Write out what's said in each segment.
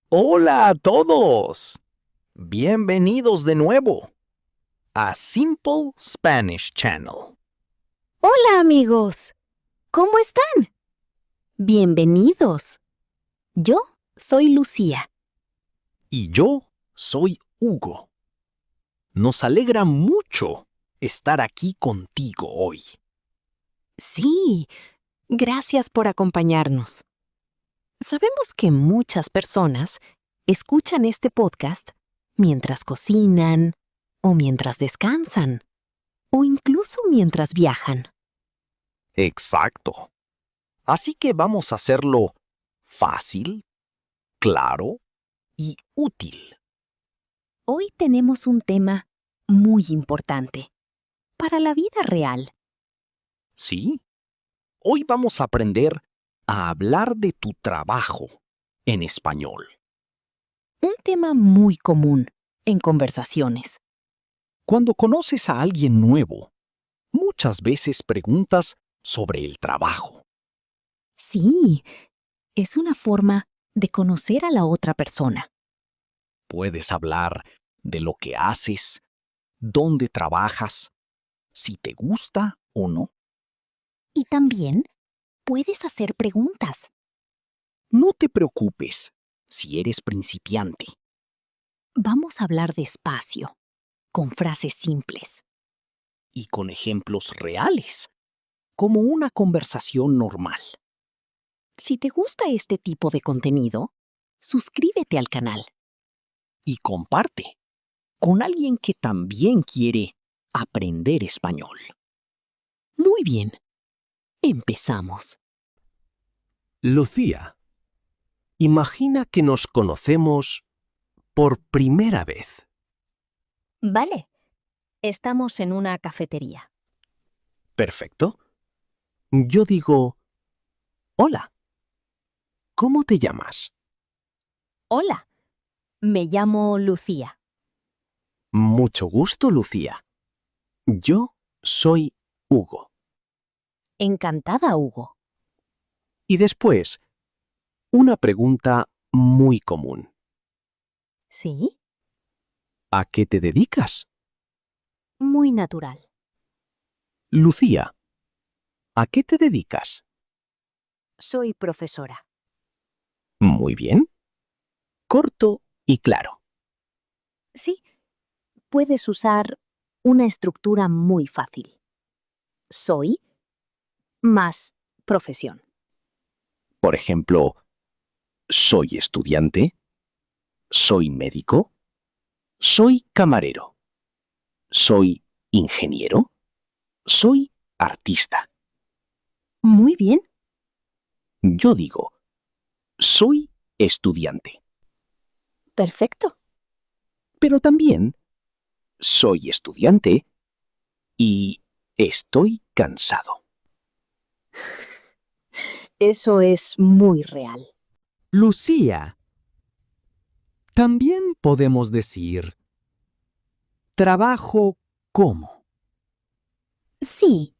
Hola a todos. Bienvenidos de nuevo a Simple Spanish Channel. Hola amigos, ¿cómo están? Bienvenidos. Yo soy Lucía. Y yo soy Hugo. Nos alegra mucho estar aquí contigo hoy. Sí, gracias por acompañarnos. Sabemos que muchas personas escuchan este podcast mientras cocinan, o mientras descansan, o incluso mientras viajan. Exacto. Así que vamos a hacerlo fácil, claro y útil. Hoy tenemos un tema muy importante para la vida real. ¿Sí? Hoy vamos a aprender a hablar de tu trabajo en español. Un tema muy común en conversaciones. Cuando conoces a alguien nuevo, muchas veces preguntas sobre el trabajo. Sí, es una forma de conocer a la otra persona. Puedes hablar de lo que haces, dónde trabajas, si te gusta o no. Y también puedes hacer preguntas. No te preocupes si eres principiante. Vamos a hablar despacio, con frases simples. Y con ejemplos reales, como una conversación normal. Si te gusta este tipo de contenido, suscríbete al canal. Y comparte con alguien que también quiere aprender español. Muy bien, empezamos. Lucía, imagina que nos conocemos por primera vez. Vale, estamos en una cafetería. Perfecto. Yo digo, hola, ¿cómo te llamas? Hola, me llamo Lucía. Mucho gusto, Lucía. Yo soy Hugo. Encantada, Hugo. Y después, una pregunta muy común. ¿Sí? ¿A qué te dedicas? Muy natural. Lucía, ¿a qué te dedicas? Soy profesora. Muy bien. Corto y claro. Sí, puedes usar una estructura muy fácil. Soy más profesión. Por ejemplo, soy estudiante, soy médico, soy camarero, soy ingeniero, soy artista. Muy bien. Yo digo, soy estudiante, Perfecto. pero también soy estudiante y estoy cansado. Eso es muy real. Lucía. También podemos decir trabajo como. Sí.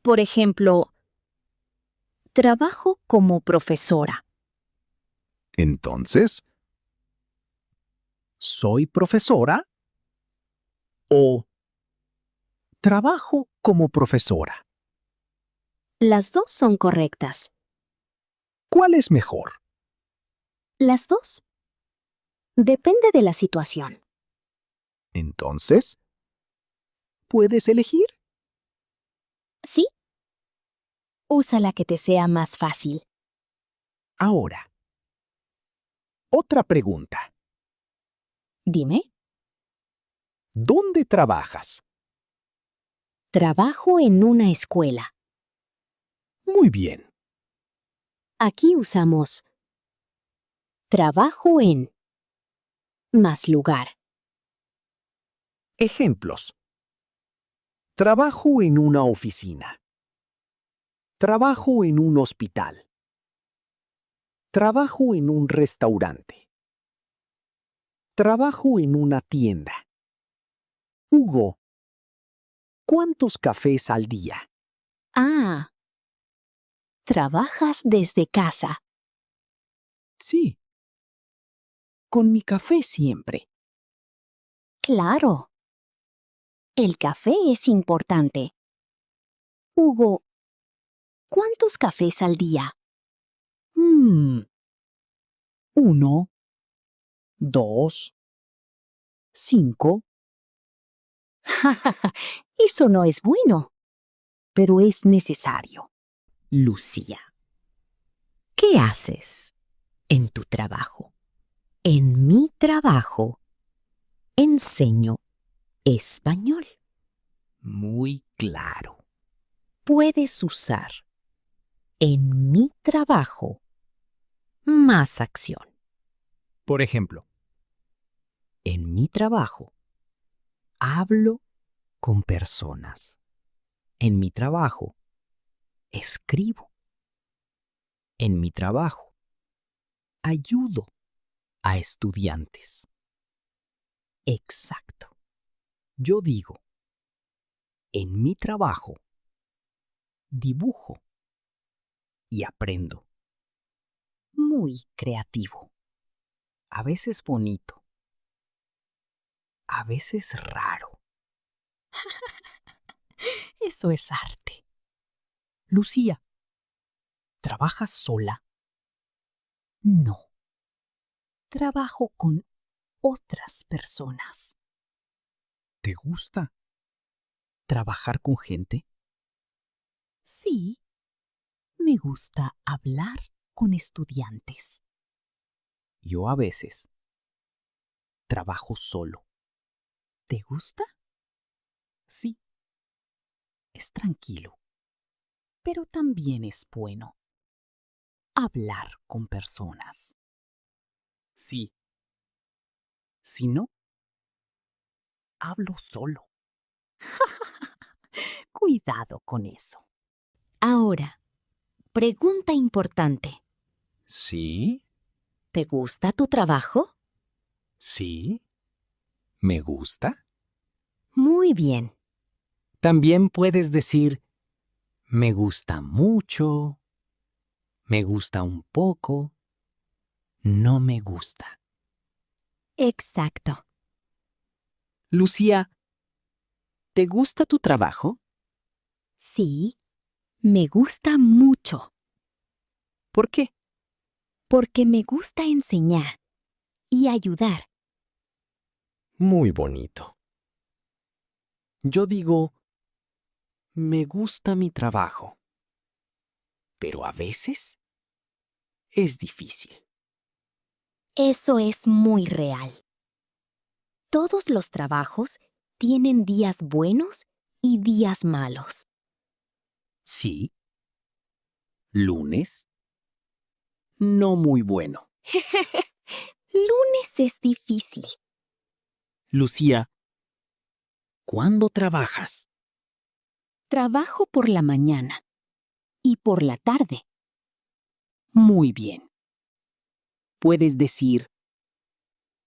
Por ejemplo, trabajo como profesora. Entonces, ¿soy profesora o trabajo como profesora? Las dos son correctas. ¿Cuál es mejor? Las dos. Depende de la situación. Entonces, ¿puedes elegir? ¿Sí? Usa la que te sea más fácil. Ahora, otra pregunta. Dime. ¿Dónde trabajas? Trabajo en una escuela. Muy bien. Aquí usamos trabajo en más lugar. Ejemplos. Trabajo en una oficina. Trabajo en un hospital. Trabajo en un restaurante. Trabajo en una tienda. Hugo, ¿cuántos cafés al día? Ah, trabajas desde casa. Sí, con mi café siempre. Claro. El café es importante. Hugo, ¿cuántos cafés al día? 1, 2, 5. Eso no es bueno. Pero es necesario. Lucía, ¿qué haces en tu trabajo? En mi trabajo enseño español. Muy claro. Puedes usar en mi trabajo más acción. Por ejemplo, en mi trabajo hablo con personas. En mi trabajo escribo. En mi trabajo ayudo a estudiantes. Exacto. Yo digo, en mi trabajo dibujo y aprendo. Muy creativo. A veces bonito. A veces raro. Eso es arte. Lucía, ¿trabajas sola? No. Trabajo con otras personas. ¿Te gusta trabajar con gente? Sí, me gusta hablar con estudiantes. Yo a veces trabajo solo. ¿Te gusta? Sí. Es tranquilo. Pero también es bueno hablar con personas. Sí. Si no, hablo solo. Cuidado con eso. Ahora, pregunta importante. Sí, ¿Te gusta tu trabajo? sí. ¿Me gusta? Muy bien. También puedes decir, me gusta mucho, me gusta un poco, no me gusta. Exacto. Lucía, ¿te gusta tu trabajo? Sí, me gusta mucho ¿Por qué? porque me gusta enseñar y ayudar. Muy bonito. Yo digo, me gusta mi trabajo, pero a veces es difícil. Eso es muy real. Todos los trabajos tienen días buenos y días malos. Sí. Lunes, no muy bueno. Lunes es difícil. Lucía, ¿cuándo trabajas? Trabajo por la mañana y por la tarde. Muy bien. Puedes decir,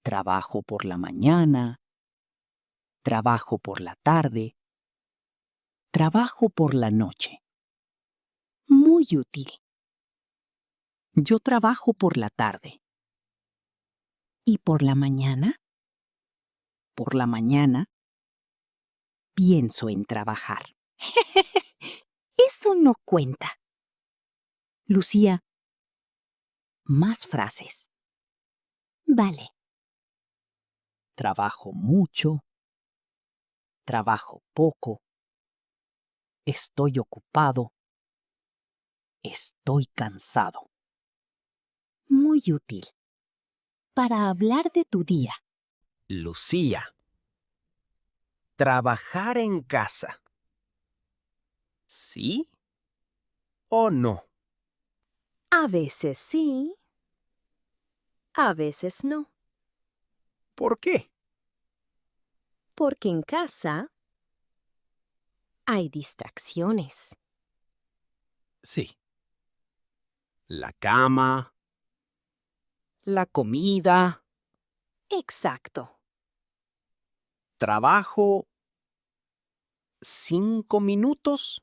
trabajo por la mañana, trabajo por la tarde, trabajo por la noche. Muy útil. Yo trabajo por la tarde. ¿Y por la mañana? Por la mañana, pienso en trabajar. Eso no cuenta. Lucía, más frases. Vale. Trabajo mucho. Trabajo poco. Estoy ocupado. Estoy cansado. Muy útil. Para hablar de tu día. Lucía, trabajar en casa. ¿Sí o no? A veces sí, a veces no. ¿Por qué? Porque en casa hay distracciones. Sí. La cama, la comida, Exacto. trabajo 5 minutos,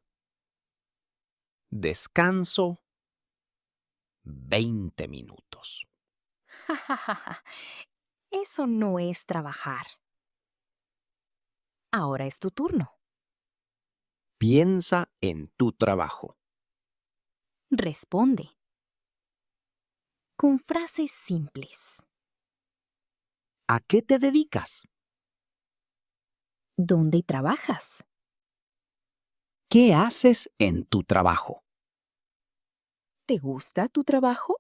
descanso 20 minutos. Eso no es trabajar. Ahora es tu turno. Piensa en tu trabajo. Responde. Con frases simples. ¿A qué te dedicas? ¿Dónde trabajas? ¿Qué haces en tu trabajo? ¿Te gusta tu trabajo?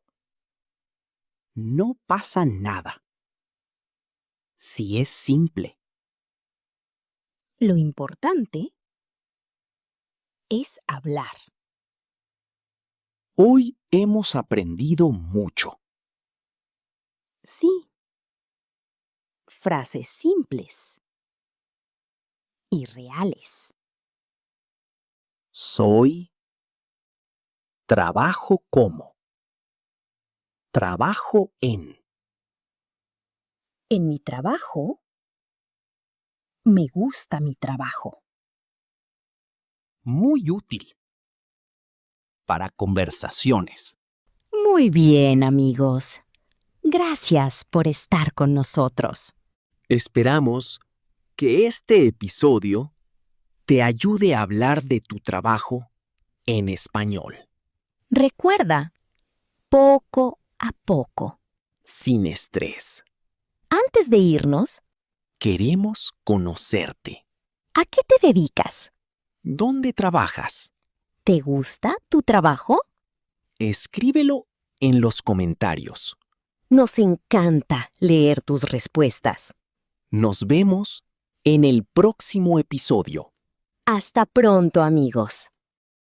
No pasa nada. Si es simple. Lo importante es hablar. Hoy hemos aprendido mucho. Sí. Frases simples y reales. Soy. Trabajo como. Trabajo en. En mi trabajo, me gusta mi trabajo. Muy útil. Para conversaciones. Muy bien, amigos. Gracias por estar con nosotros. Esperamos que este episodio te ayude a hablar de tu trabajo en español, Recuerda, poco a poco. sin estrés. Antes de irnos, Queremos conocerte. ¿a qué te dedicas? ¿Dónde trabajas? ¿Te gusta tu trabajo? Escríbelo en los comentarios. Nos encanta leer tus respuestas. Nos vemos en el próximo episodio. Hasta pronto, amigos.